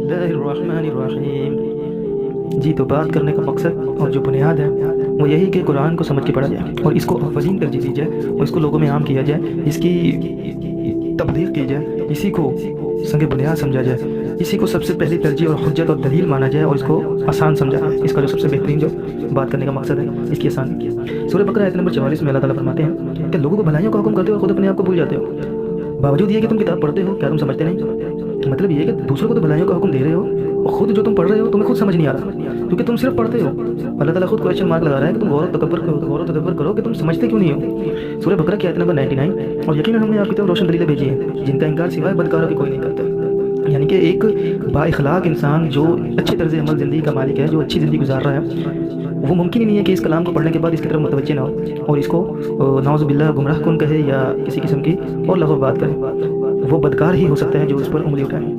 اللہ الرحمن الرحیم۔ جی تو بات کرنے کا مقصد اور جو بنیاد ہے وہ یہی کہ قرآن کو سمجھ کے پڑھا جائے اور اس کو اولین ترجیح دی جائے اور اس کو لوگوں میں عام کیا جائے، اس کی تبلیغ کی جائے، اسی کو سنگ بنیاد سمجھا جائے، اسی کو سب سے پہلی ترجیح اور حجت اور دلیل مانا جائے اور اس کو آسان سمجھا جائے۔ اس کا جو سب سے بہترین جو بات کرنے کا مقصد ہے اس کی آسانی۔ سورہ بقرہ آیت نمبر 44 میں اللہ تعالیٰ فرماتے ہیں کہ لوگوں کو بھلائیوں کا حکم کرتے ہو خود اپنے آپ کو بھول جاتے ہو، باوجود یہ کہ تم کتاب پڑھتے ہو کیا تم سمجھتے نہیں؟ مطلب یہ ہے کہ دوسروں کو تو بھلائیوں کا حکم دے رہے ہو اور خود جو تم پڑھ رہے ہو تمہیں خود سمجھ نہیں آ رہا کیونکہ تم صرف پڑھتے ہو۔ اللہ تعالیٰ خود کویشچن مارک لگا رہا ہے کہ تم غور و تدبر کرو کہ تم سمجھتے کیوں نہیں ہو۔ سورہ بقرہ کی آیت نمبر 99، اور یقیناً ہم نے آپ کی طرف روشن دلیلیں بھیجی ہیں جن کا انکار سوائے بدکاروں کے کوئی نہیں کرتا۔ یعنی کہ ایک با اخلاق انسان جو اچھے طرز عمل زندگی کا مالک ہے، جو اچھی زندگی گزار رہا ہے، وہ ممکن ہی نہیں ہے کہ اس کلام کو پڑھنے کے بعد اس کی طرف متوجہ نہ ہو اور اس کو نعوذ باللہ گمراہ کن کہے یا کسی قسم کی اور لغو بات کرے۔ وہ بدکار ہی ہو سکتا ہے جو اس پر انگلی اٹھائے۔